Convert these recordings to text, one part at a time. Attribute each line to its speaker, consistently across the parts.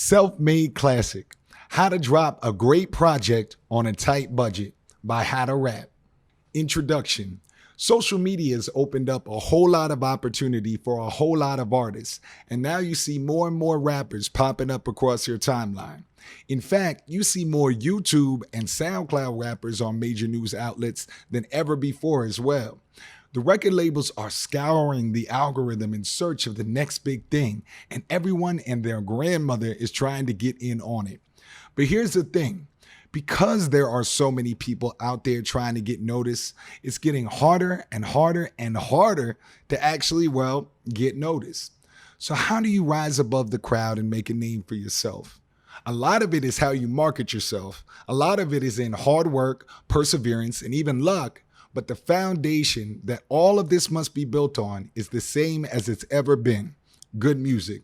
Speaker 1: Self-Made Classic: How to Drop a Great Project on a Tight Budget by How to Rap. Introduction. Social media has opened up a whole lot of opportunity for a whole lot of artists, and now you see more and more rappers popping up across your timeline. In fact, you see more YouTube and SoundCloud rappers on major news outlets than ever before as well. The record labels are scouring the algorithm in search of the next big thing, and everyone and their grandmother is trying to get in on it. But here's the thing. Because there are so many people out there trying to get noticed, it's getting harder and harder and harder to actually, get noticed. So how do you rise above the crowd and make a name for yourself? A lot of it is how you market yourself. A lot of it is in hard work, perseverance, and even luck. But the foundation that all of this must be built on is the same as it's ever been: good music.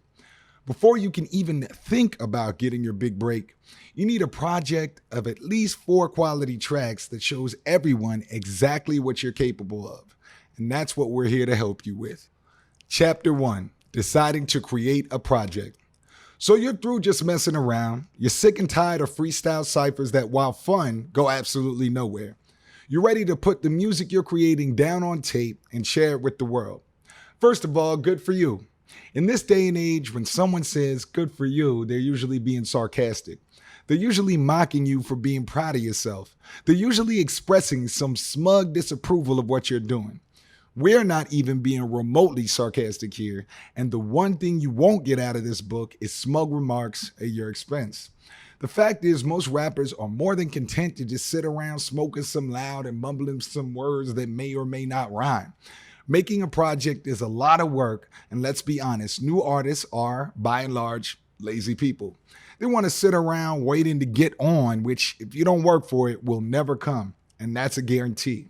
Speaker 1: Before you can even think about getting your big break, you need a project of at least 4 quality tracks that shows everyone exactly what you're capable of. And that's what we're here to help you with. Chapter 1, deciding to create a project. So you're through just messing around. You're sick and tired of freestyle ciphers that, while fun, go absolutely nowhere. You're ready to put the music you're creating down on tape and share it with the world. First of all, good for you. In this day and age, when someone says good for you, they're usually being sarcastic. They're usually mocking you for being proud of yourself. They're usually expressing some smug disapproval of what you're doing. We're not even being remotely sarcastic here, and the one thing you won't get out of this book is smug remarks at your expense. The fact is, most rappers are more than content to just sit around smoking some loud and mumbling some words that may or may not rhyme. Making a project is a lot of work, and let's be honest, new artists are, by and large, lazy people. They want to sit around waiting to get on, which, if you don't work for it, will never come, and that's a guarantee.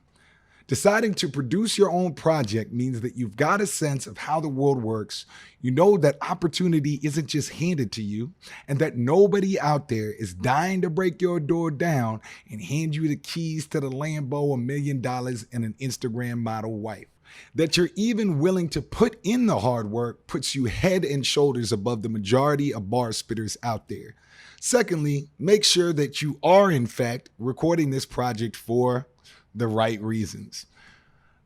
Speaker 1: Deciding to produce your own project means that you've got a sense of how the world works. You know that opportunity isn't just handed to you, and that nobody out there is dying to break your door down and hand you the keys to the Lambo, $1 million, and an Instagram model wife. That you're even willing to put in the hard work puts you head and shoulders above the majority of bar spitters out there. Secondly, make sure that you are, in fact, recording this project for the right reasons.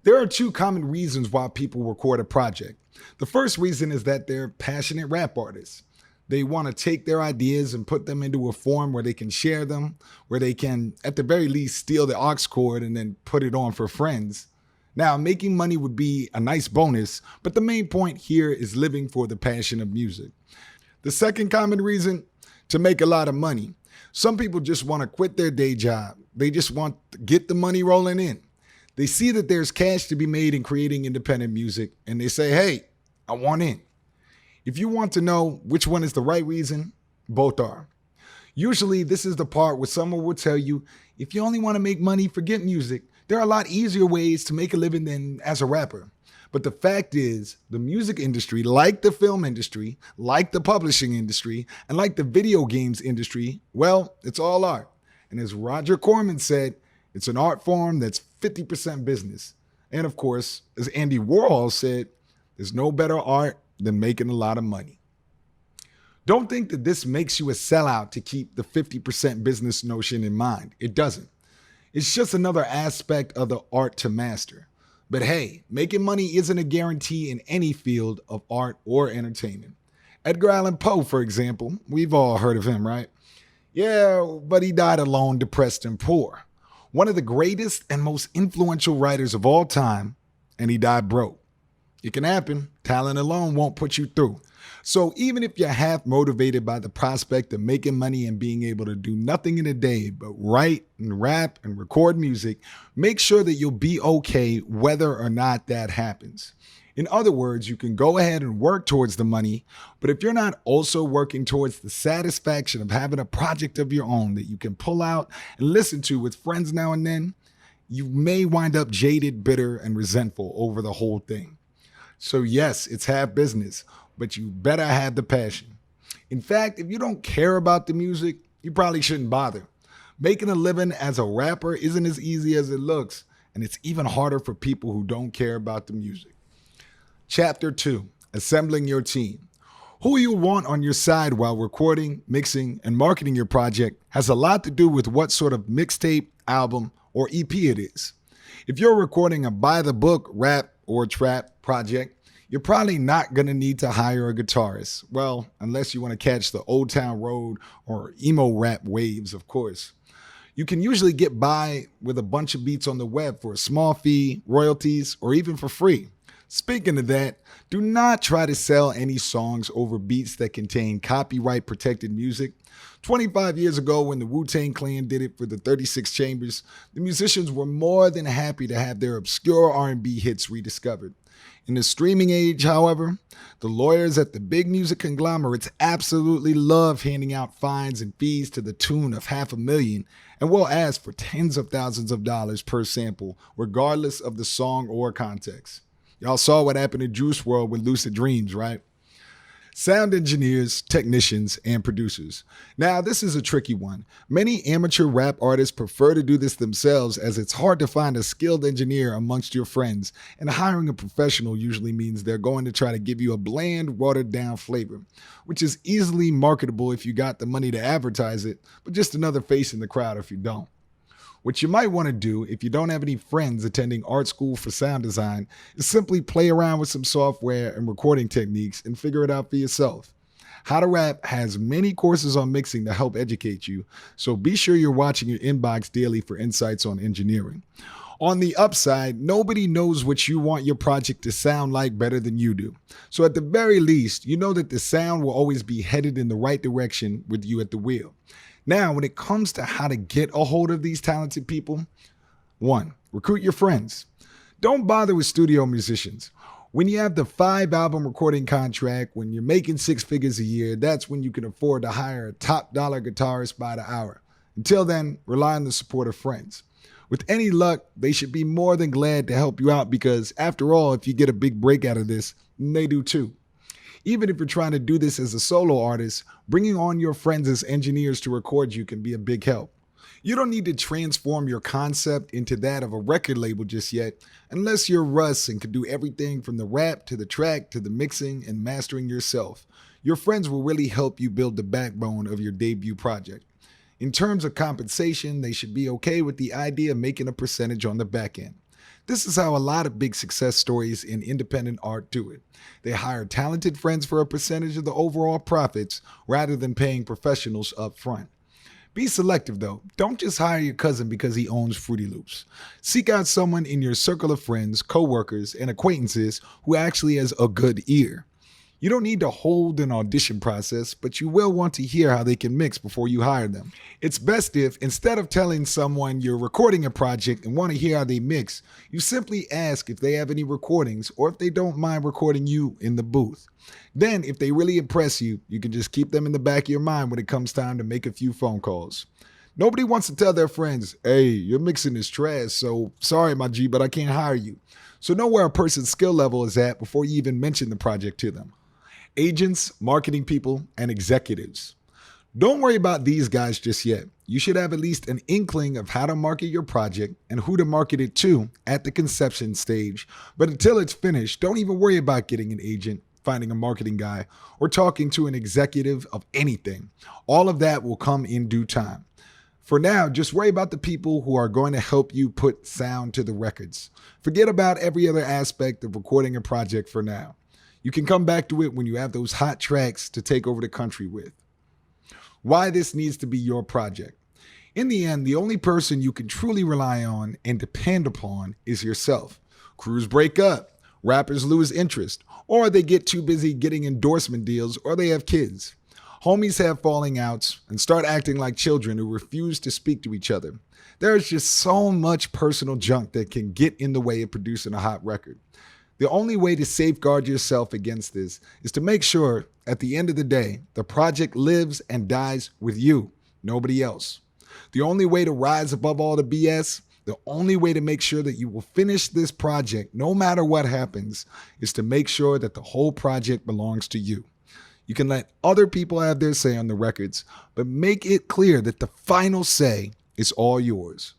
Speaker 1: There are 2 common reasons why people record a project. The first reason is that they're passionate rap artists. They want to take their ideas and put them into a form where they can share them, where they can, at the very least, steal the aux cord and then put it on for friends. Now, making money would be a nice bonus, but the main point here is living for the passion of music. The second common reason: to make a lot of money. Some people just want to quit their day job. They just want to get the money rolling in. They see that there's cash to be made in creating independent music, and they say, hey, I want in. If you want to know which one is the right reason, both are. Usually, this is the part where someone will tell you, if you only want to make money, forget music. There are a lot easier ways to make a living than as a rapper. But the fact is, the music industry, like the film industry, like the publishing industry, and like the video games industry, it's all art. And as Roger Corman said, it's an art form that's 50% business. And of course, as Andy Warhol said, there's no better art than making a lot of money. Don't think that this makes you a sellout to keep the 50% business notion in mind. It doesn't. It's just another aspect of the art to master. But hey, making money isn't a guarantee in any field of art or entertainment. Edgar Allan Poe, for example, we've all heard of him, right? Yeah, but he died alone, depressed, and poor. One of the greatest and most influential writers of all time, and he died broke. It can happen. Talent alone won't put you through. So even if you're half motivated by the prospect of making money and being able to do nothing in a day but write and rap and record music, make sure that you'll be okay whether or not that happens. In other words, you can go ahead and work towards the money, but if you're not also working towards the satisfaction of having a project of your own that you can pull out and listen to with friends now and then, you may wind up jaded, bitter, and resentful over the whole thing. So yes, it's half business, but you better have the passion. In fact, if you don't care about the music, you probably shouldn't bother. Making a living as a rapper isn't as easy as it looks, and it's even harder for people who don't care about the music. Chapter 2, assembling your team. Who you want on your side while recording, mixing, and marketing your project has a lot to do with what sort of mixtape, album, or EP it is. If you're recording a by the book rap or trap project, you're probably not going to need to hire a guitarist. Well, unless you want to catch the Old Town Road or emo rap waves, of course. You can usually get by with a bunch of beats on the web for a small fee, royalties, or even for free. Speaking of that, do not try to sell any songs over beats that contain copyright protected music. 25 years ago, when the Wu-Tang Clan did it for the 36 Chambers, the musicians were more than happy to have their obscure R&B hits rediscovered. In the streaming age, however, the lawyers at the big music conglomerates absolutely love handing out fines and fees to the tune of $500,000 and will ask for tens of thousands of dollars per sample, regardless of the song or context. Y'all saw what happened in Juice WRLD with Lucid Dreams, right? Sound engineers, technicians, and producers. Now, this is a tricky one. Many amateur rap artists prefer to do this themselves, as it's hard to find a skilled engineer amongst your friends, and hiring a professional usually means they're going to try to give you a bland, watered-down flavor, which is easily marketable if you got the money to advertise it, but just another face in the crowd if you don't. What you might want to do if you don't have any friends attending art school for sound design is simply play around with some software and recording techniques and figure it out for yourself. How to Rap has many courses on mixing to help educate you, so be sure you're watching your inbox daily for insights on engineering. On the upside, nobody knows what you want your project to sound like better than you do. So at the very least, you know that the sound will always be headed in the right direction with you at the wheel. Now, when it comes to how to get a hold of these talented people, 1. Recruit your friends. Don't bother with studio musicians. When you have the 5-album recording contract, when you're making 6 figures a year, that's when you can afford to hire a top dollar guitarist by the hour. Until then, rely on the support of friends. With any luck, they should be more than glad to help you out because, after all, if you get a big break out of this, they do too. Even if you're trying to do this as a solo artist, bringing on your friends as engineers to record you can be a big help. You don't need to transform your concept into that of a record label just yet, unless you're Russ and can do everything from the rap to the track to the mixing and mastering yourself. Your friends will really help you build the backbone of your debut project. In terms of compensation, they should be okay with the idea of making a percentage on the back end. This is how a lot of big success stories in independent art do it. They hire talented friends for a percentage of the overall profits rather than paying professionals up front. Be selective though. Don't just hire your cousin because he owns Fruity Loops. Seek out someone in your circle of friends, coworkers, and acquaintances who actually has a good ear. You don't need to hold an audition process, but you will want to hear how they can mix before you hire them. It's best if, instead of telling someone you're recording a project and want to hear how they mix, you simply ask if they have any recordings or if they don't mind recording you in the booth. Then, if they really impress you, you can just keep them in the back of your mind when it comes time to make a few phone calls. Nobody wants to tell their friends, hey, your mixing is trash, so sorry, my G, but I can't hire you. So know where a person's skill level is at before you even mention the project to them. Agents, marketing people, and executives. Don't worry about these guys just yet. You should have at least an inkling of how to market your project and who to market it to at the conception stage. But until it's finished, don't even worry about getting an agent, finding a marketing guy, or talking to an executive of anything. All of that will come in due time. For now, just worry about the people who are going to help you put sound to the records. Forget about every other aspect of recording a project for now. You can come back to it when you have those hot tracks to take over the country with. Why this needs to be your project. In the end, the only person you can truly rely on and depend upon is yourself. Crews break up, rappers lose interest, or they get too busy getting endorsement deals, or they have kids. Homies have falling outs and start acting like children who refuse to speak to each other. There is just so much personal junk that can get in the way of producing a hot record. The only way to safeguard yourself against this is to make sure, at the end of the day, the project lives and dies with you, nobody else. The only way to rise above all the BS, the only way to make sure that you will finish this project, no matter what happens, is to make sure that the whole project belongs to you. You can let other people have their say on the records, but make it clear that the final say is all yours.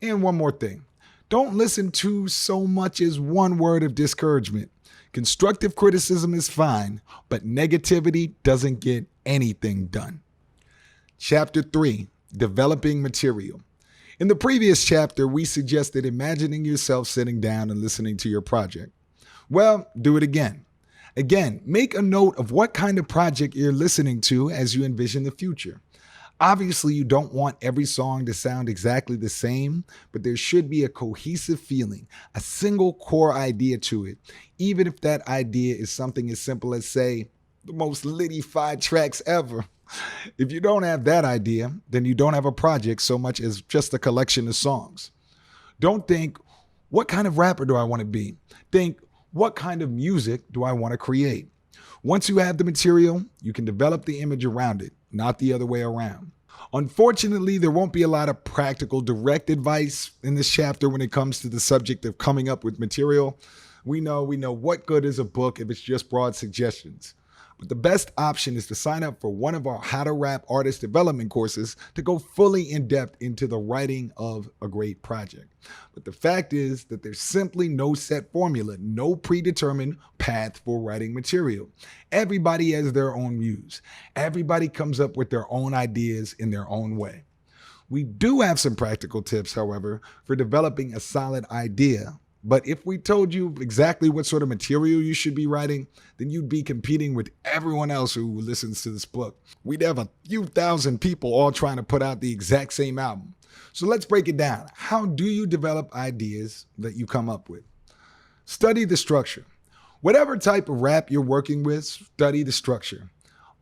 Speaker 1: And one more thing. Don't listen to so much as one word of discouragement. Constructive criticism is fine, but negativity doesn't get anything done. Chapter 3, Developing Material. In the previous chapter, we suggested imagining yourself sitting down and listening to your project. Well, do it again. Again, make a note of what kind of project you're listening to as you envision the future. Obviously, you don't want every song to sound exactly the same, but there should be a cohesive feeling, a single core idea to it, even if that idea is something as simple as, say, the most litty-fied tracks ever. If you don't have that idea, then you don't have a project so much as just a collection of songs. Don't think, what kind of rapper do I want to be? Think, what kind of music do I want to create? Once you have the material, you can develop the image around it, not the other way around. Unfortunately, there won't be a lot of practical, direct advice in this chapter when it comes to the subject of coming up with material. We know what good is a book if it's just broad suggestions. But the best option is to sign up for one of our How to Rap artist development courses to go fully in depth into the writing of a great project. But the fact is that there's simply no set formula, no predetermined path for writing material. Everybody has their own muse. Everybody comes up with their own ideas in their own way. We do have some practical tips, however, for developing a solid idea. But if we told you exactly what sort of material you should be writing, then you'd be competing with everyone else who listens to this book. We'd have a few thousand people all trying to put out the exact same album. So let's break it down. How do you develop ideas that you come up with? Study the structure. Whatever type of rap you're working with, study the structure.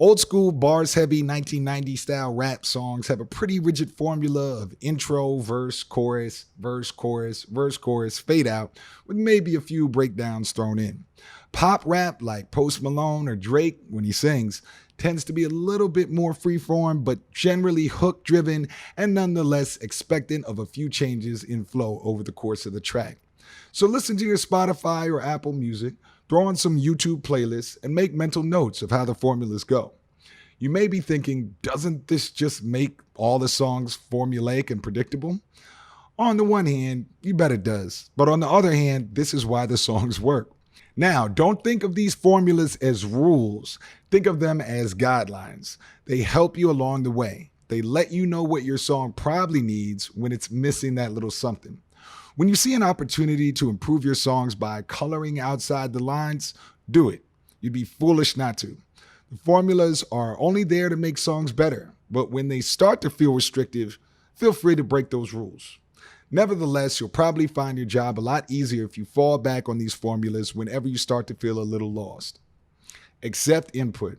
Speaker 1: Old school bars-heavy 1990 style rap songs have a pretty rigid formula of intro, verse, chorus, verse, chorus, verse, chorus, fade out, with maybe a few breakdowns thrown in. Pop rap like Post Malone or Drake, when he sings, tends to be a little bit more freeform, but generally hook-driven and nonetheless expectant of a few changes in flow over the course of the track. So listen to your Spotify or Apple Music, throw on some YouTube playlists, and make mental notes of how the formulas go. You may be thinking, doesn't this just make all the songs formulaic and predictable? On the one hand, you bet it does. But on the other hand, this is why the songs work. Now, don't think of these formulas as rules. Think of them as guidelines. They help you along the way. They let you know what your song probably needs when it's missing that little something. When you see an opportunity to improve your songs by coloring outside the lines, do it. You'd be foolish not to. The formulas are only there to make songs better, but when they start to feel restrictive, feel free to break those rules. Nevertheless, you'll probably find your job a lot easier if you fall back on these formulas whenever you start to feel a little lost. Accept input.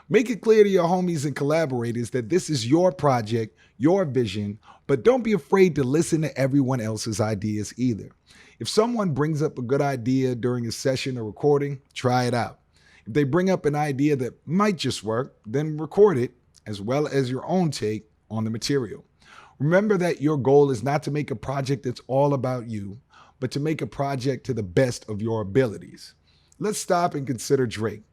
Speaker 1: Make it clear to your homies and collaborators that this is your project, your vision, but don't be afraid to listen to everyone else's ideas either. If someone brings up a good idea during a session or recording, try it out. If they bring up an idea that might just work, then record it, as well as your own take on the material. Remember that your goal is not to make a project that's all about you, but to make a project to the best of your abilities. Let's stop and consider Drake.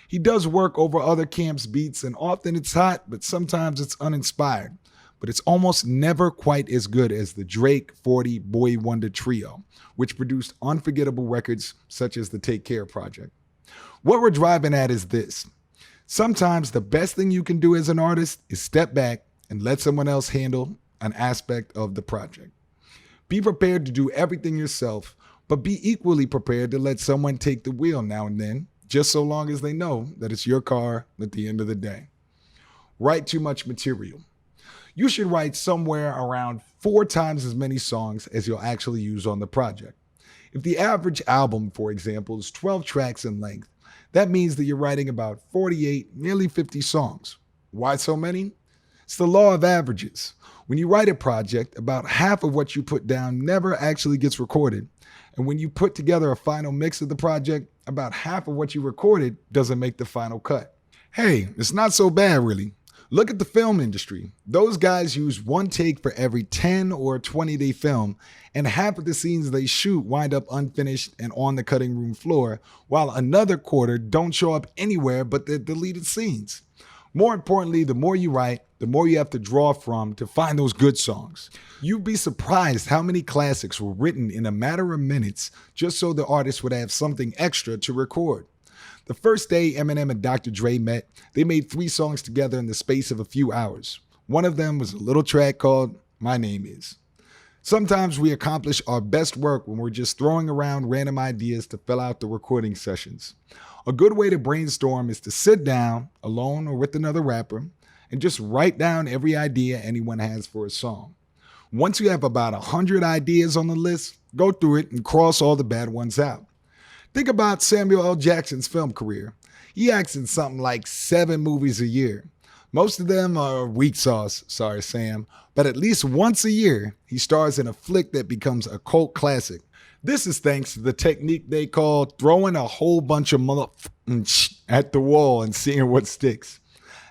Speaker 1: He does work over other camps' beats, and often it's hot, but sometimes it's uninspired. But it's almost never quite as good as the Drake 40 Boy Wonder Trio, which produced unforgettable records such as the Take Care Project. What we're driving at is this. Sometimes the best thing you can do as an artist is step back and let someone else handle an aspect of the project. Be prepared to do everything yourself, but be equally prepared to let someone take the wheel now and then, just so long as they know that it's your car at the end of the day. Write too much material. You should write somewhere around 4 times as many songs as you'll actually use on the project. If the average album, for example, is 12 tracks in length, that means that you're writing about 48, nearly 50 songs. Why so many? It's the law of averages. When you write a project, about half of what you put down never actually gets recorded. And when you put together a final mix of the project, about half of what you recorded doesn't make the final cut. Hey, it's not so bad, really. Look at the film industry. Those guys use one take for every 10 or 20-day film, and half of the scenes they shoot wind up unfinished and on the cutting room floor, while another quarter don't show up anywhere but the deleted scenes. More importantly, the more you write, the more you have to draw from to find those good songs. You'd be surprised how many classics were written in a matter of minutes just so the artist would have something extra to record. The first day Eminem and Dr. Dre met, they made 3 songs together in the space of a few hours. One of them was a little track called My Name Is. Sometimes we accomplish our best work when we're just throwing around random ideas to fill out the recording sessions. A good way to brainstorm is to sit down, alone or with another rapper, and just write down every idea anyone has for a song. Once you have about 100 ideas on the list, go through it and cross all the bad ones out. Think about Samuel L. Jackson's film career. He acts in something like 7 movies a year. Most of them are weak sauce, sorry Sam, but at least once a year, he stars in a flick that becomes a cult classic. This is thanks to the technique they call throwing a whole bunch of at the wall and seeing what sticks.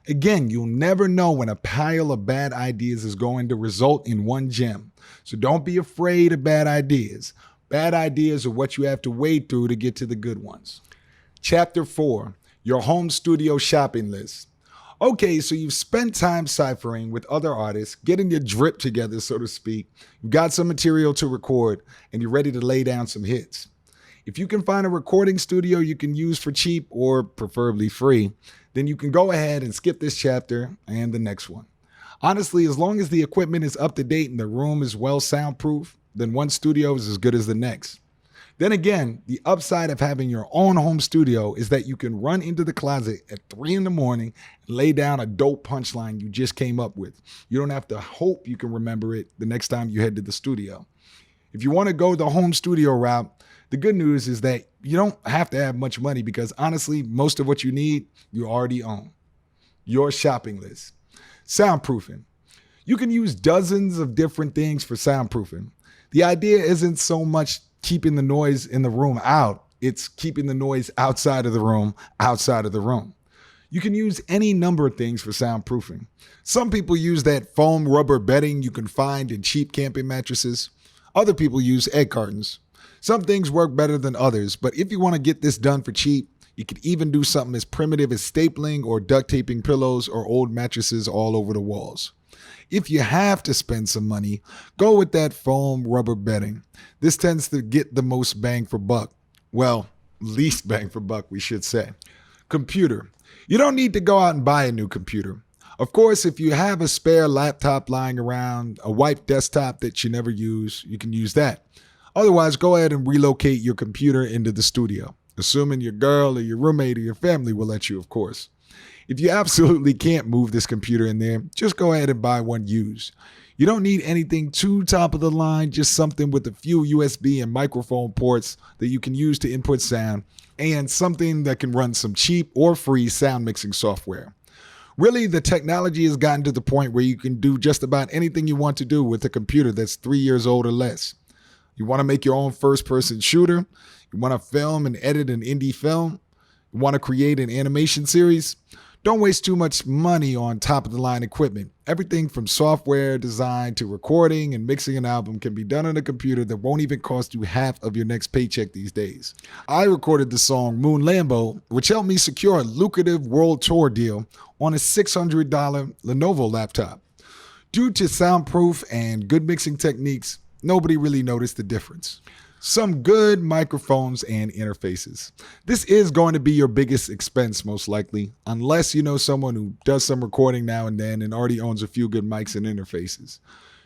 Speaker 1: Again, you'll never know when a pile of bad ideas is going to result in one gem. So don't be afraid of bad ideas. Bad ideas are what you have to wade through to get to the good ones. Chapter 4, your home studio shopping list. Okay, so you've spent time ciphering with other artists, getting your drip together, so to speak. You've got some material to record, and you're ready to lay down some hits. If you can find a recording studio you can use for cheap or preferably free, then you can go ahead and skip this chapter and the next one. Honestly, as long as the equipment is up to date and the room is well soundproof, then one studio is as good as the next. Then again, the upside of having your own home studio is that you can run into the closet at 3 a.m. and lay down a dope punchline you just came up with. You don't have to hope you can remember it the next time you head to the studio. If you want to go the home studio route, the good news is that you don't have to have much money because honestly, most of what you need, you already own. Your shopping list. Soundproofing. You can use dozens of different things for soundproofing. The idea isn't so much keeping the noise in the room out, it's keeping the noise outside of the room, outside of the room. You can use any number of things for soundproofing. Some people use that foam rubber bedding you can find in cheap camping mattresses. Other people use egg cartons. Some things work better than others, but if you want to get this done for cheap, you could even do something as primitive as stapling or duct taping pillows or old mattresses all over the walls. If you have to spend some money, go with that foam rubber bedding. This tends to get the most bang for buck. Well, least bang for buck, we should say. Computer. You don't need to go out and buy a new computer. Of course, if you have a spare laptop lying around, a wiped desktop that you never use, you can use that. Otherwise, go ahead and relocate your computer into the studio, assuming your girl or your roommate or your family will let you, of course. If you absolutely can't move this computer in there, just go ahead and buy one used. You don't need anything too top of the line, just something with a few USB and microphone ports that you can use to input sound, and something that can run some cheap or free sound mixing software. Really, the technology has gotten to the point where you can do just about anything you want to do with a computer that's 3 years old or less. You want to make your own first-person shooter? You want to film and edit an indie film? You want to create an animation series? Don't waste too much money on top-of-the-line equipment. Everything from software design to recording and mixing an album can be done on a computer that won't even cost you half of your next paycheck these days. I recorded the song Moon Lambo, which helped me secure a lucrative world tour deal on a $600 Lenovo laptop. Due to soundproof and good mixing techniques, nobody really noticed the difference. Some good microphones and interfaces. This is going to be your biggest expense most likely, unless you know someone who does some recording now and then and already owns a few good mics and interfaces.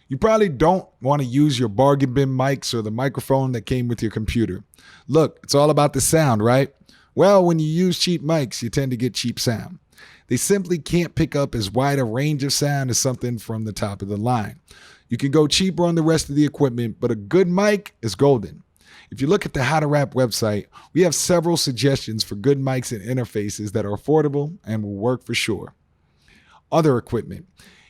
Speaker 1: You probably don't want to use your bargain bin mics or the microphone that came with your computer. Look, it's all about the sound, right? Well, when you use cheap mics, you tend to get cheap sound. They simply can't pick up as wide a range of sound as something from the top of the line. You can go cheaper on the rest of the equipment, but a good mic is golden. If you look at the How to Rap website, we have several suggestions for good mics and interfaces that are affordable and will work for sure. Other equipment.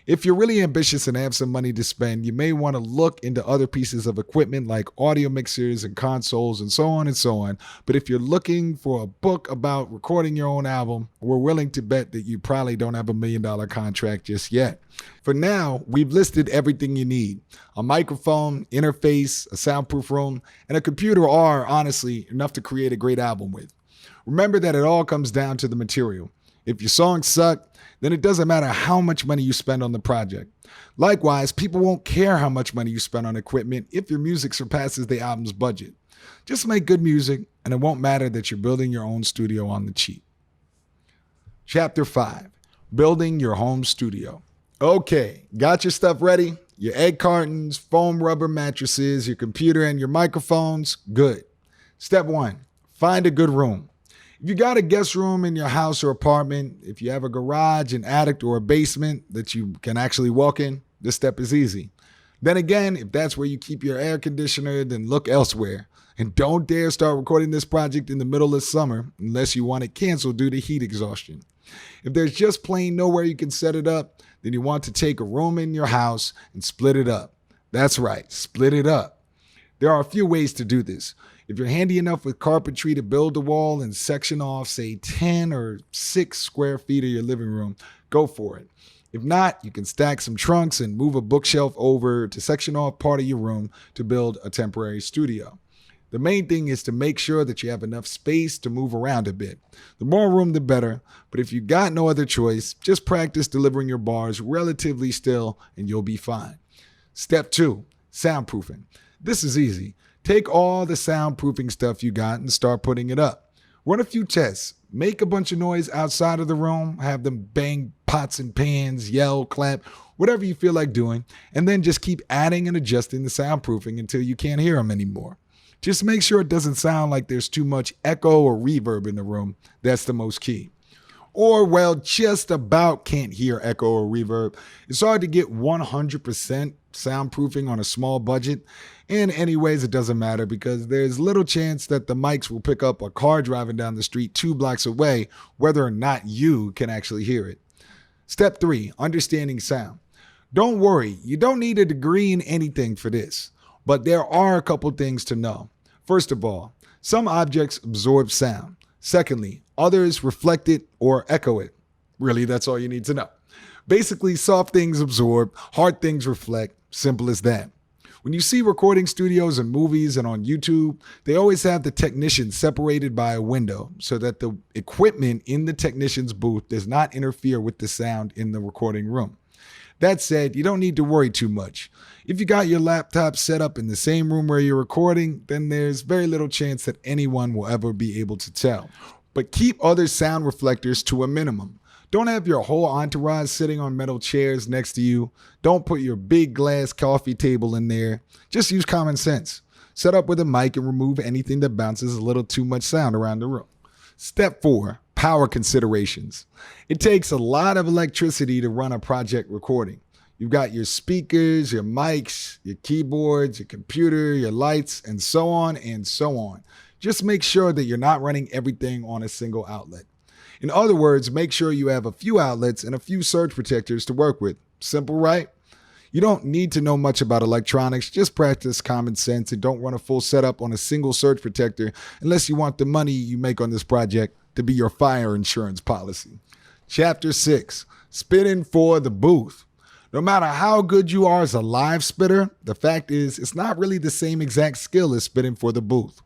Speaker 1: If you're really ambitious and have some money to spend, you may want to look into other pieces of equipment like audio mixers and consoles and so on and so on. But if you're looking for a book about recording your own album, we're willing to bet that you probably don't have $1 million contract just yet. For now, we've listed everything you need. A microphone, interface, a soundproof room, and a computer are, honestly, enough to create a great album with. Remember that it all comes down to the material. If your songs suck, then it doesn't matter how much money you spend on the project. Likewise, people won't care how much money you spend on equipment if your music surpasses the album's budget. Just make good music, and it won't matter that you're building your own studio on the cheap. Chapter 5, Building Your Home Studio. Okay, got your stuff ready? Your egg cartons, foam rubber mattresses, your computer, and your microphones? Good. Step 1, find a good room. If you got a guest room in your house or apartment, if you have a garage, an attic, or a basement that you can actually walk in, this step is easy. Then again, if that's where you keep your air conditioner, then look elsewhere. And don't dare start recording this project in the middle of summer unless you want it canceled due to heat exhaustion. If there's just plain nowhere you can set it up, then you want to take a room in your house and split it up. That's right, split it up. There are a few ways to do this. If you're handy enough with carpentry to build a wall and section off, say 10 or 6 square feet of your living room, go for it. If not, you can stack some trunks and move a bookshelf over to section off part of your room to build a temporary studio. The main thing is to make sure that you have enough space to move around a bit. The more room, the better, but if you got no other choice, just practice delivering your bars relatively still and you'll be fine. Step 2, soundproofing. This is easy. Take all the soundproofing stuff you got and start putting it up. Run a few tests. Make a bunch of noise outside of the room, have them bang pots and pans, yell, clap, whatever you feel like doing, and then just keep adding and adjusting the soundproofing until you can't hear them anymore. Just make sure it doesn't sound like there's too much echo or reverb in the room. That's the most key. Or, well, just about can't hear echo or reverb. It's hard to get 100% soundproofing on a small budget. And anyways, it doesn't matter because there's little chance that the mics will pick up a car driving down the street 2 blocks away, whether or not you can actually hear it. Step 3, understanding sound. Don't worry, you don't need a degree in anything for this, but there are a couple things to know. First of all, some objects absorb sound. Secondly, others reflect it or echo it. Really, that's all you need to know. Basically, soft things absorb, hard things reflect. Simple as that. When you see recording studios and movies and on YouTube, they always have the technicians separated by a window so that the equipment in the technician's booth does not interfere with the sound in the recording room. That said, you don't need to worry too much. If you got your laptop set up in the same room where you're recording, then there's very little chance that anyone will ever be able to tell. But keep other sound reflectors to a minimum. Don't have your whole entourage sitting on metal chairs next to you. Don't put your big glass coffee table in there. Just use common sense. Set up with a mic and remove anything that bounces a little too much sound around the room. Step 4, power considerations. It takes a lot of electricity to run a project recording. You've got your speakers, your mics, your keyboards, your computer, your lights, and so on and so on. Just make sure that you're not running everything on a single outlet. In other words, make sure you have a few outlets and a few surge protectors to work with. Simple, right? You don't need to know much about electronics. Just practice common sense and don't run a full setup on a single surge protector unless you want the money you make on this project to be your fire insurance policy. Chapter 6, Spitting for the Booth. No matter how good you are as a live spitter, the fact is it's not really the same exact skill as spitting for the booth.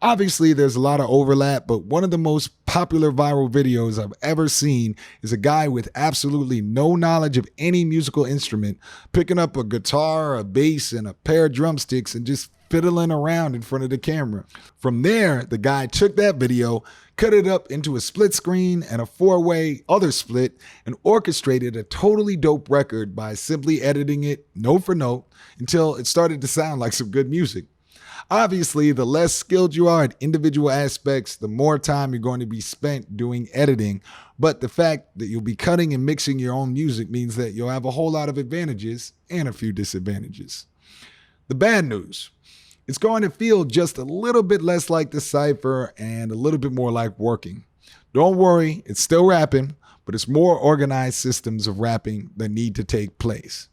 Speaker 1: Obviously, there's a lot of overlap, but one of the most popular viral videos I've ever seen is a guy with absolutely no knowledge of any musical instrument picking up a guitar, a bass, and a pair of drumsticks and just fiddling around in front of the camera. From there, the guy took that video, cut it up into a split screen and a 4-way other split, and orchestrated a totally dope record by simply editing it note for note until it started to sound like some good music. Obviously, the less skilled you are at individual aspects, the more time you're going to be spent doing editing. But the fact that you'll be cutting and mixing your own music means that you'll have a whole lot of advantages and a few disadvantages. The bad news. It's going to feel just a little bit less like the cypher and a little bit more like working. Don't worry, it's still rapping, but it's more organized systems of rapping that need to take place.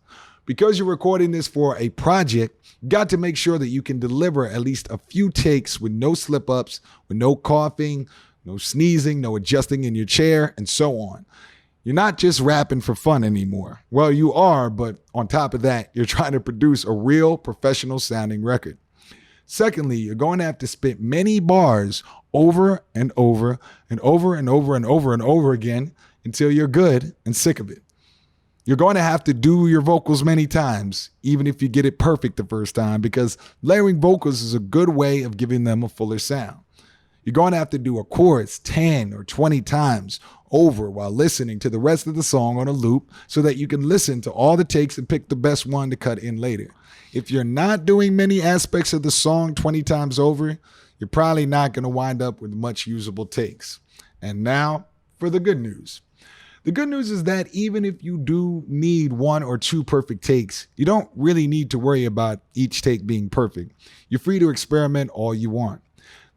Speaker 1: Because you're recording this for a project, you got to make sure that you can deliver at least a few takes with no slip-ups, with no coughing, no sneezing, no adjusting in your chair, and so on. You're not just rapping for fun anymore. Well, you are, but on top of that, you're trying to produce a real professional sounding record. Secondly, you're going to have to spit many bars over and over and over and over and over and over again until you're good and sick of it. You're going to have to do your vocals many times, even if you get it perfect the first time, because layering vocals is a good way of giving them a fuller sound. You're going to have to do a chorus 10 or 20 times over while listening to the rest of the song on a loop so that you can listen to all the takes and pick the best one to cut in later. If you're not doing many aspects of the song 20 times over, you're probably not going to wind up with much usable takes. And now for the good news. The good news is that even if you do need 1 or 2 perfect takes, you don't really need to worry about each take being perfect. You're free to experiment all you want.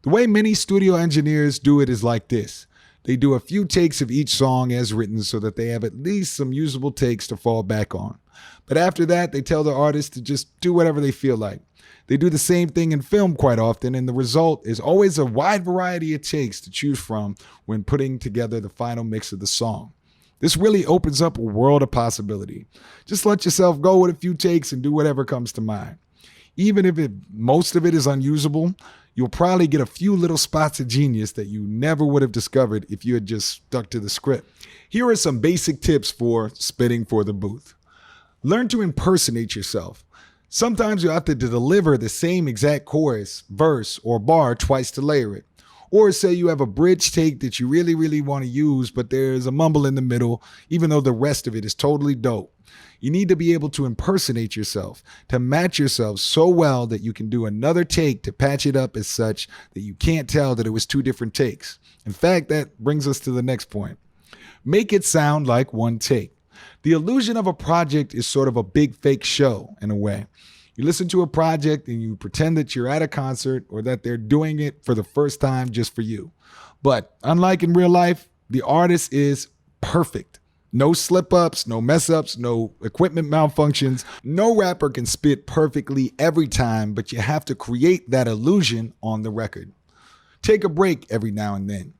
Speaker 1: The way many studio engineers do it is like this. They do a few takes of each song as written so that they have at least some usable takes to fall back on. But after that, they tell the artist to just do whatever they feel like. They do the same thing in film quite often, and the result is always a wide variety of takes to choose from when putting together the final mix of the song. This really opens up a world of possibility. Just let yourself go with a few takes and do whatever comes to mind. Even if most of it is unusable, you'll probably get a few little spots of genius that you never would have discovered if you had just stuck to the script. Here are some basic tips for spitting for the booth. Learn to impersonate yourself. Sometimes you have to deliver the same exact chorus, verse, or bar twice to layer it. Or say you have a bridge take that you really want to use, but there's a mumble in the middle, even though the rest of it is totally dope. You need to be able to impersonate yourself, to match yourself so well that you can do another take to patch it up as such that you can't tell that it was 2 different takes. In fact, that brings us to the next point. Make it sound like one take. The illusion of a project is sort of a big fake show in a way. You listen to a project and you pretend that you're at a concert or that they're doing it for the first time just for you. But unlike in real life, the artist is perfect. No slip-ups, no mess-ups, no equipment malfunctions. No rapper can spit perfectly every time, but you have to create that illusion on the record. Take a break every now and then.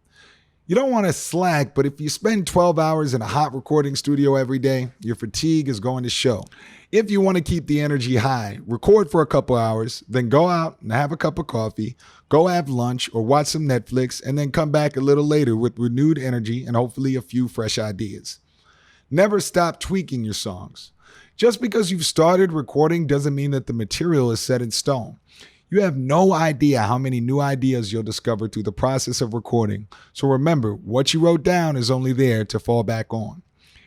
Speaker 1: You don't want to slack, but if you spend 12 hours in a hot recording studio every day, your fatigue is going to show. If you want to keep the energy high, record for a couple hours, then go out and have a cup of coffee, go have lunch or watch some Netflix, and then come back a little later with renewed energy and hopefully a few fresh ideas. Never stop tweaking your songs. Just because you've started recording doesn't mean that the material is set in stone. You have no idea how many new ideas you'll discover through the process of recording. So remember, what you wrote down is only there to fall back on.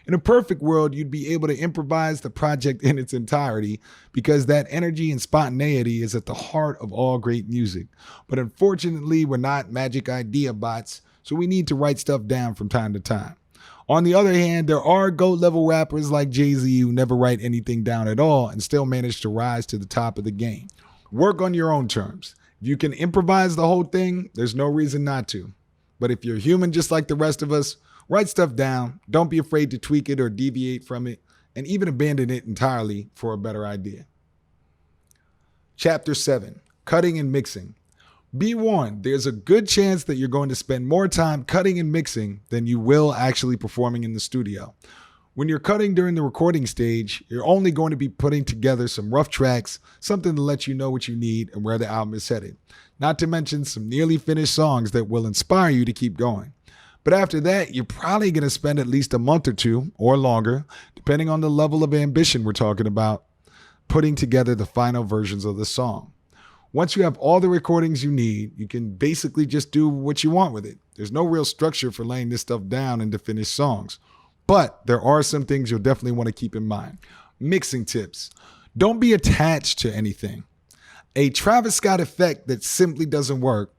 Speaker 1: In a perfect world, you'd be able to improvise the project in its entirety because that energy and spontaneity is at the heart of all great music. But unfortunately, we're not magic idea bots, so we need to write stuff down from time to time. On the other hand, there are GOAT level rappers like Jay-Z who never write anything down at all and still manage to rise to the top of the game. Work on your own terms. If you can improvise the whole thing, there's no reason not to. But if you're human just like the rest of us, write stuff down, don't be afraid to tweak it or deviate from it, and even abandon it entirely for a better idea. Chapter 7, Cutting and Mixing. Be warned, there's a good chance that you're going to spend more time cutting and mixing than you will actually performing in the studio. When you're cutting during the recording stage, you're only going to be putting together some rough tracks, something to let you know what you need and where the album is headed. Not to mention some nearly finished songs that will inspire you to keep going. But after that, you're probably going to spend at least a month or 2 or longer, depending on the level of ambition we're talking about, putting together the final versions of the song. Once you have all the recordings you need, you can basically just do what you want with it. There's no real structure for laying this stuff down into finished songs. But there are some things you'll definitely want to keep in mind. Mixing tips. Don't be attached to anything. A Travis Scott effect that simply doesn't work,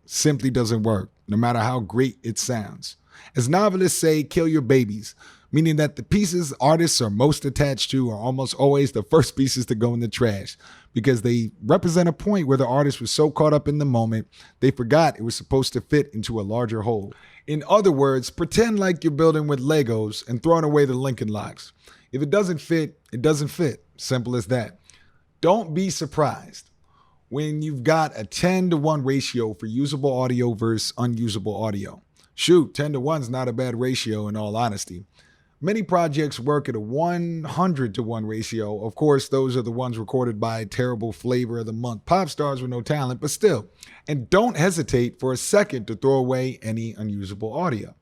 Speaker 1: no matter how great it sounds. As novelists say, kill your babies, meaning that the pieces artists are most attached to are almost always the first pieces to go in the trash because they represent a point where the artist was so caught up in the moment, they forgot it was supposed to fit into a larger whole. In other words, pretend like you're building with Legos and throwing away the Lincoln Logs. If it doesn't fit, it doesn't fit. Simple as that. Don't be surprised when you've got a 10-to-1 ratio for usable audio versus unusable audio. Shoot, 10-to-1 is not a bad ratio in all honesty. Many projects work at a 100-to-1 ratio. Of course, those are the ones recorded by terrible flavor of the month pop stars with no talent, but still. And don't hesitate for a second to throw away any unusable audio.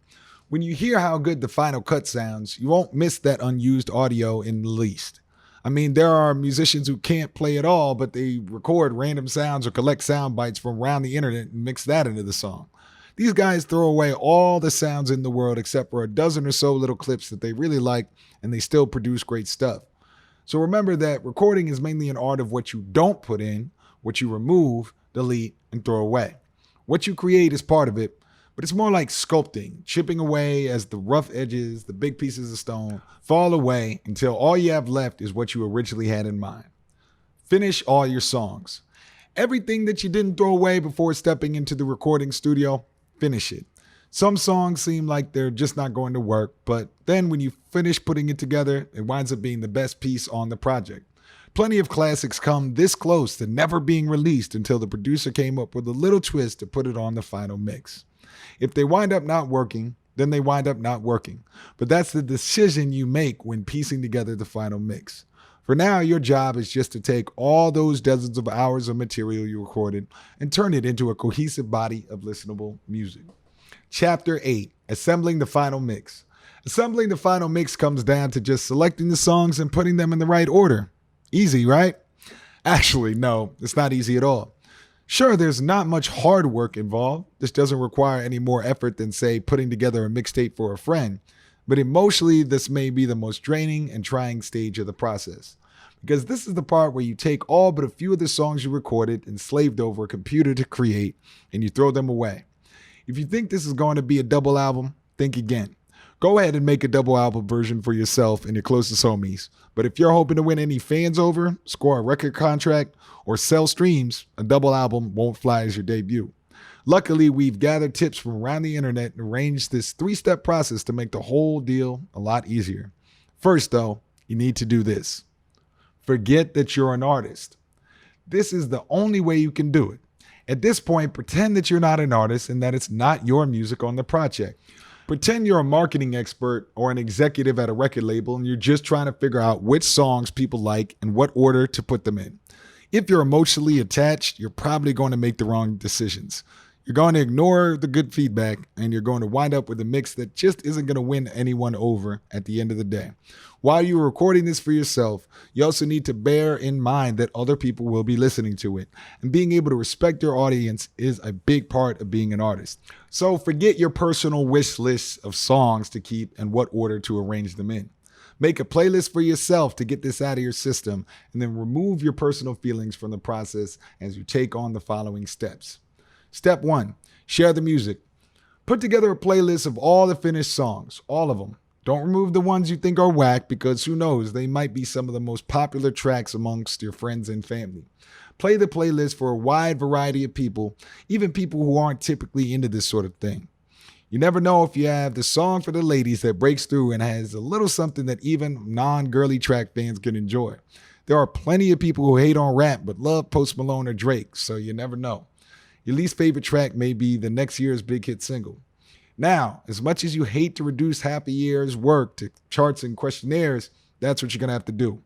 Speaker 1: When you hear how good the final cut sounds, you won't miss that unused audio in the least. I mean, there are musicians who can't play at all, but they record random sounds or collect sound bites from around the internet and mix that into the song. These guys throw away all the sounds in the world except for a dozen or so little clips that they really like, and they still produce great stuff. So remember that recording is mainly an art of what you don't put in, what you remove, delete, and throw away. What you create is part of it, but it's more like sculpting, chipping away as the rough edges, the big pieces of stone, fall away until all you have left is what you originally had in mind. Finish all your songs. Everything that you didn't throw away before stepping into the recording studio, finish it. Some songs seem like they're just not going to work, but then when you finish putting it together, it winds up being the best piece on the project. Plenty of classics come this close to never being released until the producer came up with a little twist to put it on the final mix. If they wind up not working, then they wind up not working. But that's the decision you make when piecing together the final mix. For now, your job is just to take all those dozens of hours of material you recorded and turn it into a cohesive body of listenable music. Chapter 8, Assembling the Final Mix. Assembling the final mix comes down to just selecting the songs and putting them in the right order. Easy, right? Actually, no, it's not easy at all. Sure, there's not much hard work involved. This doesn't require any more effort than, say, putting together a mixtape for a friend. But emotionally, this may be the most draining and trying stage of the process. Because this is the part where you take all but a few of the songs you recorded and slaved over a computer to create, and you throw them away. If you think this is going to be a double album, think again. Go ahead and make a double album version for yourself and your closest homies. But if you're hoping to win any fans over, score a record contract, or sell streams, a double album won't fly as your debut. Luckily, we've gathered tips from around the internet and arranged this 3-step process to make the whole deal a lot easier. First, though, you need to do this. Forget that you're an artist. This is the only way you can do it. At this point, pretend that you're not an artist and that it's not your music on the project. Pretend you're a marketing expert or an executive at a record label and you're just trying to figure out which songs people like and what order to put them in. If you're emotionally attached, you're probably going to make the wrong decisions. You're going to ignore the good feedback and you're going to wind up with a mix that just isn't going to win anyone over at the end of the day. While you're recording this for yourself, you also need to bear in mind that other people will be listening to it. And being able to respect your audience is a big part of being an artist. So forget your personal wish list of songs to keep and what order to arrange them in. Make a playlist for yourself to get this out of your system and then remove your personal feelings from the process as you take on the following steps. Step 1, share the music. Put together a playlist of all the finished songs, all of them. Don't remove the ones you think are whack because who knows, they might be some of the most popular tracks amongst your friends and family. Play the playlist for a wide variety of people, even people who aren't typically into this sort of thing. You never know if you have the song for the ladies that breaks through and has a little something that even non-girly track fans can enjoy. There are plenty of people who hate on rap but love Post Malone or Drake, so you never know. Your least favorite track may be the next year's big hit single. Now, as much as you hate to reduce half a year's work to charts and questionnaires, that's what you're going to have to do.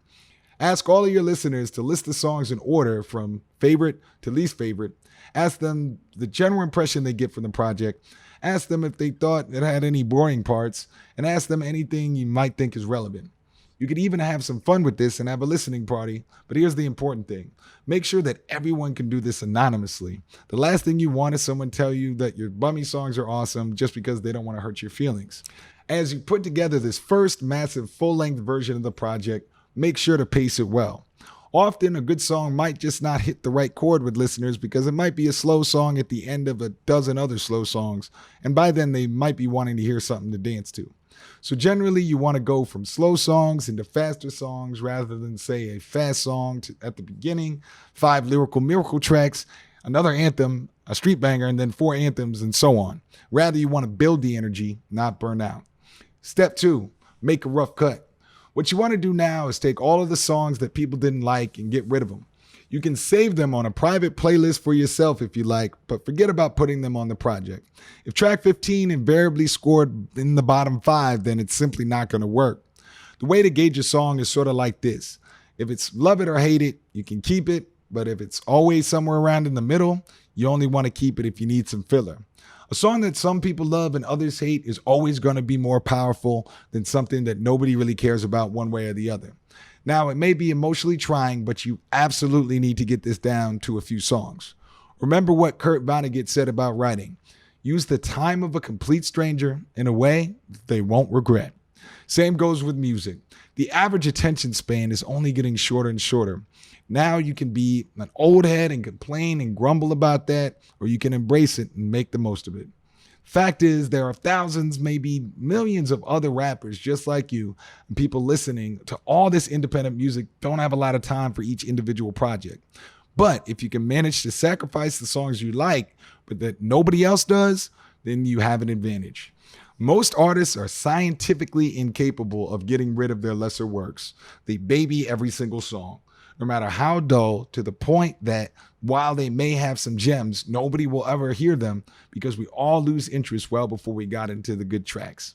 Speaker 1: Ask all of your listeners to list the songs in order from favorite to least favorite. Ask them the general impression they get from the project. Ask them if they thought it had any boring parts, and ask them anything you might think is relevant. You could even have some fun with this and have a listening party, but here's the important thing. Make sure that everyone can do this anonymously. The last thing you want is someone tell you that your bummy songs are awesome just because they don't want to hurt your feelings. As you put together this first massive full-length version of the project, make sure to pace it well. Often a good song might just not hit the right chord with listeners because it might be a slow song at the end of a dozen other slow songs, and by then they might be wanting to hear something to dance to. So generally you want to go from slow songs into faster songs rather than say a fast song at the beginning, 5 lyrical miracle tracks, another anthem, a street banger, and then 4 anthems and so on. Rather you want to build the energy, not burn out. Step 2, make a rough cut. What you want to do now is take all of the songs that people didn't like and get rid of them. You can save them on a private playlist for yourself if you like, but forget about putting them on the project. If track 15 invariably scored in the bottom 5, then it's simply not going to work. The way to gauge a song is sort of like this. If it's love it or hate it, you can keep it, but if it's always somewhere around in the middle, you only want to keep it if you need some filler. A song that some people love and others hate is always going to be more powerful than something that nobody really cares about one way or the other. Now, it may be emotionally trying, but you absolutely need to get this down to a few songs. Remember what Kurt Vonnegut said about writing. Use the time of a complete stranger in a way that they won't regret. Same goes with music. The average attention span is only getting shorter and shorter. Now you can be an old head and complain and grumble about that, or you can embrace it and make the most of it. Fact is, there are thousands, maybe millions of other rappers just like you, and people listening to all this independent music don't have a lot of time for each individual project. But if you can manage to sacrifice the songs you like, but that nobody else does, then you have an advantage. Most artists are scientifically incapable of getting rid of their lesser works. They baby every single song, no matter how dull, to the point that while they may have some gems, nobody will ever hear them because we all lose interest well before we got into the good tracks.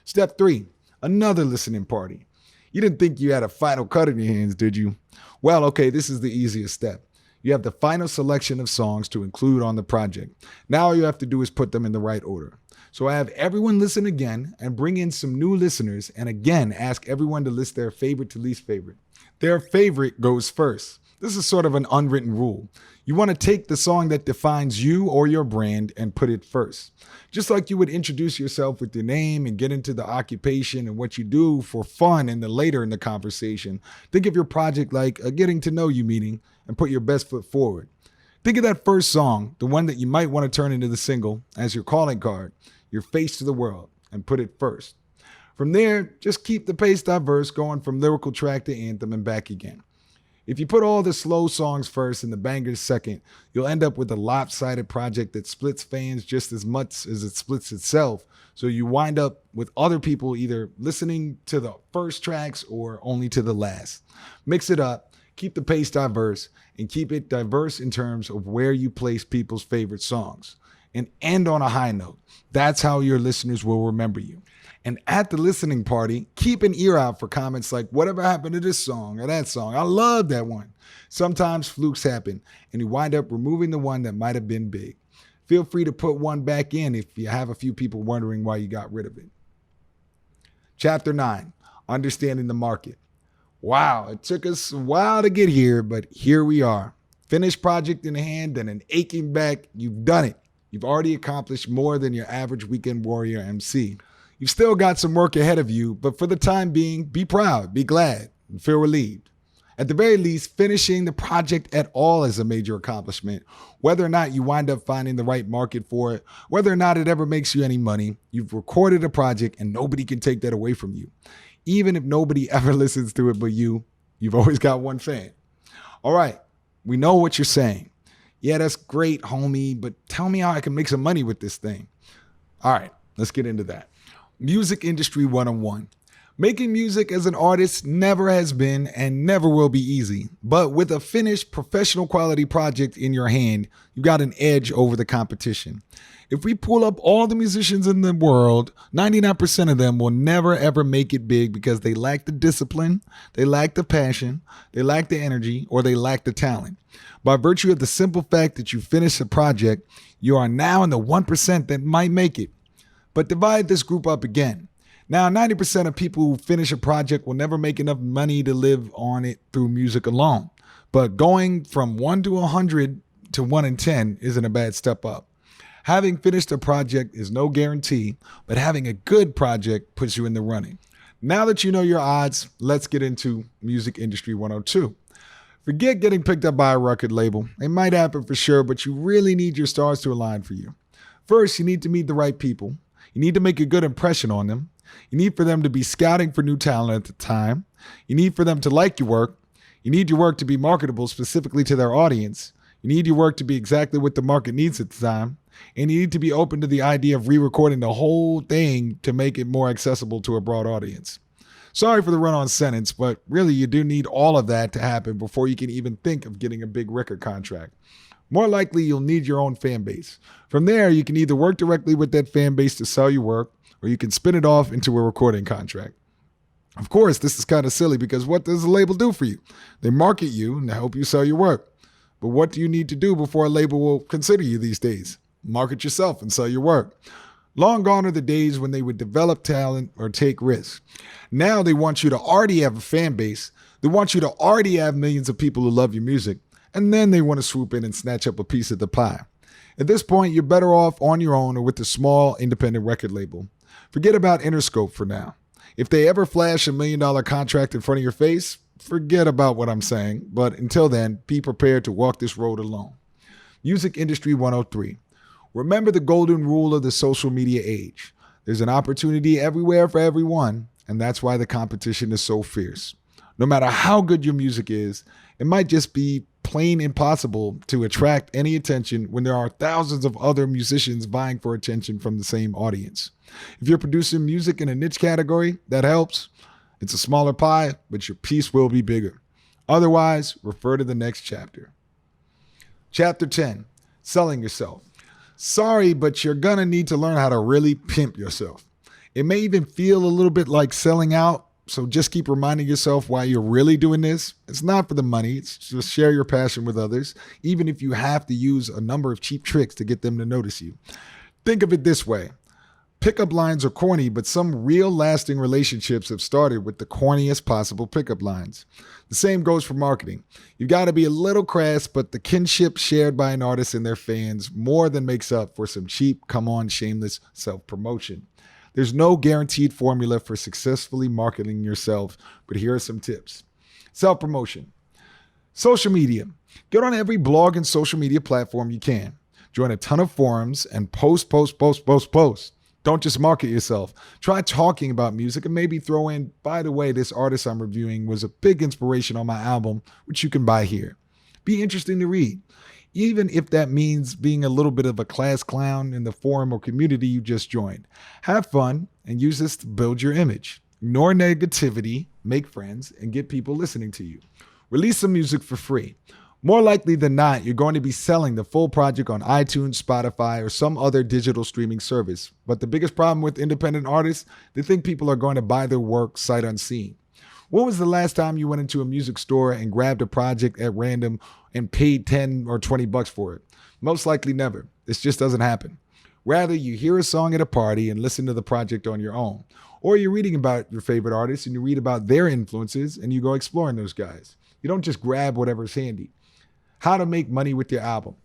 Speaker 1: Step 3, another listening party. You didn't think you had a final cut in your hands, did you? Well, okay, this is the easiest step. You have the final selection of songs to include on the project. Now all you have to do is put them in the right order. So I have everyone listen again and bring in some new listeners, and again ask everyone to list their favorite to least favorite. Their favorite goes first. This is sort of an unwritten rule. You want to take the song that defines you or your brand and put it first. Just like you would introduce yourself with your name and get into the occupation and what you do for fun and then later in the conversation, think of your project like a getting to know you meeting and put your best foot forward. Think of that first song, the one that you might want to turn into the single, as your calling card, your face to the world, and put it first. From there, just keep the pace diverse, going from lyrical track to anthem and back again. If you put all the slow songs first and the bangers second, you'll end up with a lopsided project that splits fans just as much as it splits itself. So you wind up with other people either listening to the first tracks or only to the last. Mix it up, keep the pace diverse, and keep it diverse in terms of where you place people's favorite songs. And end on a high note. That's how your listeners will remember you. And at the listening party, keep an ear out for comments like, whatever happened to this song or that song? I love that one. Sometimes flukes happen, and you wind up removing the one that might have been big. Feel free to put one back in if you have a few people wondering why you got rid of it. Chapter 9, Understanding the Market. Wow, it took us a while to get here, but here we are. Finished project in hand and an aching back. You've done it. You've already accomplished more than your average weekend warrior MC. You've still got some work ahead of you, but for the time being, be proud, be glad, and feel relieved. At the very least, finishing the project at all is a major accomplishment. Whether or not you wind up finding the right market for it, whether or not it ever makes you any money, you've recorded a project and nobody can take that away from you. Even if nobody ever listens to it but you, you've always got one fan. All right, we know what you're saying. Yeah, that's great, homie, but tell me how I can make some money with this thing. All right, let's get into that. Music Industry 101. Making music as an artist never has been and never will be easy, but with a finished professional quality project in your hand, you got an edge over the competition. If we pull up all the musicians in the world, 99% of them will never ever make it big because they lack the discipline, they lack the passion, they lack the energy, or they lack the talent. By virtue of the simple fact that you finished a project, you are now in the 1% that might make it. But divide this group up again. Now, 90% of people who finish a project will never make enough money to live on it through music alone. But going from 1 to 100 to 1 in 10 isn't a bad step up. Having finished a project is no guarantee, but having a good project puts you in the running. Now that you know your odds, let's get into Music Industry 102. Forget getting picked up by a record label. It might happen for sure, but you really need your stars to align for you. First, you need to meet the right people. You need to make a good impression on them. You need for them to be scouting for new talent at the time. You need for them to like your work. You need your work to be marketable specifically to their audience. You need your work to be exactly what the market needs at the time. And you need to be open to the idea of re-recording the whole thing to make it more accessible to a broad audience. Sorry for the run-on sentence, but really you do need all of that to happen before you can even think of getting a big record contract. More likely, you'll need your own fan base. From there, you can either work directly with that fan base to sell your work, or you can spin it off into a recording contract. Of course, this is kind of silly because what does a label do for you? They market you and help you sell your work. But what do you need to do before a label will consider you these days? market yourself and sell your work. Long gone are the days when they would develop talent or take risks. Now they want you to already have a fan base. They want you to already have millions of people who love your music. And then they want to swoop in and snatch up a piece of the pie. At this point, you're better off on your own or with a small independent record label. Forget about Interscope for now. If they ever flash $1 million contract in front of your face, forget about what I'm saying. But until then, be prepared to walk this road alone. Music Industry 103. Remember the golden rule of the social media age. There's an opportunity everywhere for everyone, and that's why the competition is so fierce. No matter how good your music is, it might just be plain impossible to attract any attention when there are thousands of other musicians vying for attention from the same audience. If you're producing music in a niche category, that helps. It's a smaller pie, but your piece will be bigger. Otherwise, refer to the next chapter. Chapter 10, Selling Yourself. Sorry, but you're going to need to learn how to really pimp yourself. It may even feel a little bit like selling out, so just keep reminding yourself why you're really doing this. It's not for the money. It's just share your passion with others, even if you have to use a number of cheap tricks to get them to notice you. Think of it this way. Pickup lines are corny, but some real lasting relationships have started with the corniest possible pickup lines. The same goes for marketing. You've got to be a little crass, but the kinship shared by an artist and their fans more than makes up for some cheap, come-on, shameless self-promotion. There's no guaranteed formula for successfully marketing yourself, but here are some tips. Self-promotion. Social media. Get on every blog and social media platform you can. Join a ton of forums and post. Don't just market yourself. Try talking about music and maybe throw in, by the way, this artist I'm reviewing was a big inspiration on my album, which you can buy here. Be interesting to read, even if that means being a little bit of a class clown in the forum or community you just joined. Have fun and use this to build your image. Ignore negativity, make friends, and get people listening to you. Release some music for free. More likely than not, you're going to be selling the full project on iTunes, Spotify, or some other digital streaming service. But the biggest problem with independent artists, they think people are going to buy their work sight unseen. When was the last time you went into a music store and grabbed a project at random and paid $10 or $20 for it? Most likely never. This just doesn't happen. Rather, you hear a song at a party and listen to the project on your own. Or you're reading about your favorite artists and you read about their influences and you go exploring those guys. You don't just grab whatever's handy. How to make money with your album.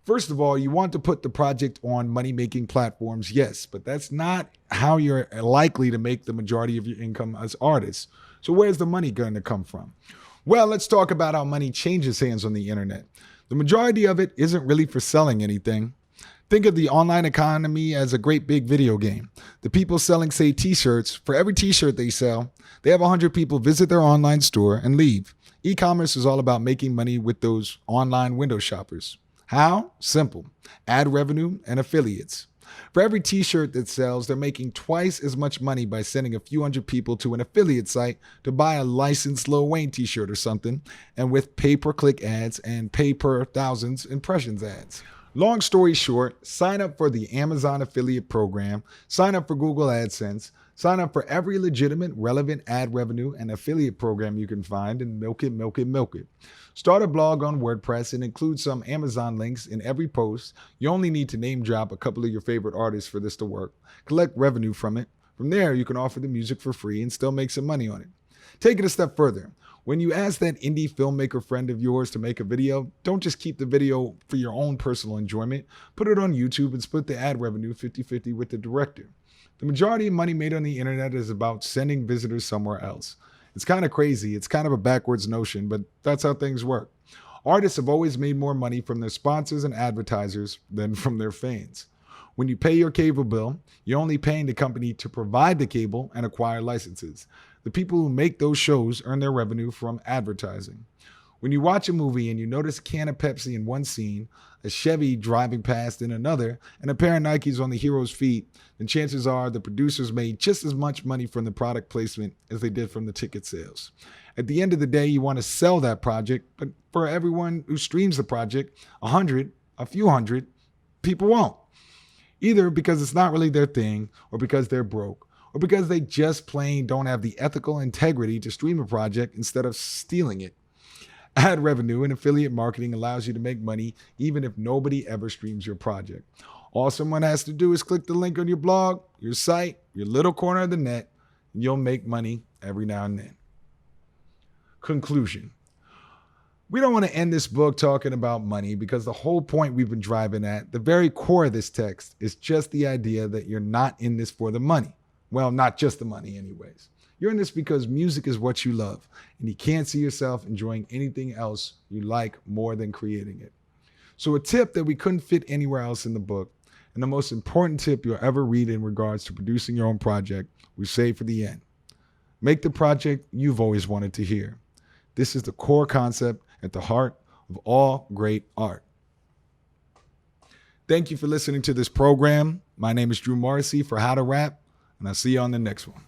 Speaker 1: First of all, you want to put the project on money-making platforms, yes, but that's not how you're likely to make the majority of your income as artists. So where's the money going to come from? Well, let's talk about how money changes hands on the internet. The majority of it isn't really for selling anything. Think of the online economy as a great big video game. The people selling, say, t-shirts, for every t-shirt they sell, they have 100 people visit their online store and leave. E-commerce is all about making money with those online window shoppers. How? Simple. Ad revenue and affiliates. For every t-shirt that sells, they're making twice as much money by sending a few hundred people to an affiliate site to buy a licensed Lil Wayne t-shirt or something, and with pay-per-click ads and pay-per-thousands impressions ads. Long story short, sign up for the Amazon affiliate program, sign up for Google AdSense, sign up for every legitimate, relevant ad revenue and affiliate program you can find and milk it. Start a blog on WordPress and include some Amazon links in every post. You only need to name drop a couple of your favorite artists for this to work. Collect revenue from it. From there, you can offer the music for free and still make some money on it. Take it a step further. When you ask that indie filmmaker friend of yours to make a video, don't just keep the video for your own personal enjoyment. Put it on YouTube and split the ad revenue 50-50 with the director. The majority of money made on the internet is about sending visitors somewhere else. It's kind of crazy. It's kind of a backwards notion, but that's how things work. Artists have always made more money from their sponsors and advertisers than from their fans. When you pay your cable bill, you're only paying the company to provide the cable and acquire licenses. The people who make those shows earn their revenue from advertising. When you watch a movie and you notice a can of Pepsi in one scene, a Chevy driving past in another, and a pair of Nikes on the hero's feet, then chances are the producers made just as much money from the product placement as they did from the ticket sales. At the end of the day, you want to sell that project, but for everyone who streams the project, a few hundred, people won't. Either because it's not really their thing, or because they're broke, or because they just plain don't have the ethical integrity to stream a project instead of stealing it. Ad revenue and affiliate marketing allows you to make money even if nobody ever streams your project. All someone has to do is click the link on your blog, your site, your little corner of the net, and you'll make money every now and then. Conclusion. We don't want to end this book talking about money because the whole point we've been driving at, the very core of this text, is just the idea that you're not in this for the money. Well, not just the money anyways. You're in this because music is what you love, and you can't see yourself enjoying anything else you like more than creating it. So a tip that we couldn't fit anywhere else in the book, and the most important tip you'll ever read in regards to producing your own project, we saved for the end. Make the project you've always wanted to hear. This is the core concept at the heart of all great art. Thank you for listening to this program. My name is Drew Morrissey for How to Rap, and I'll see you on the next one.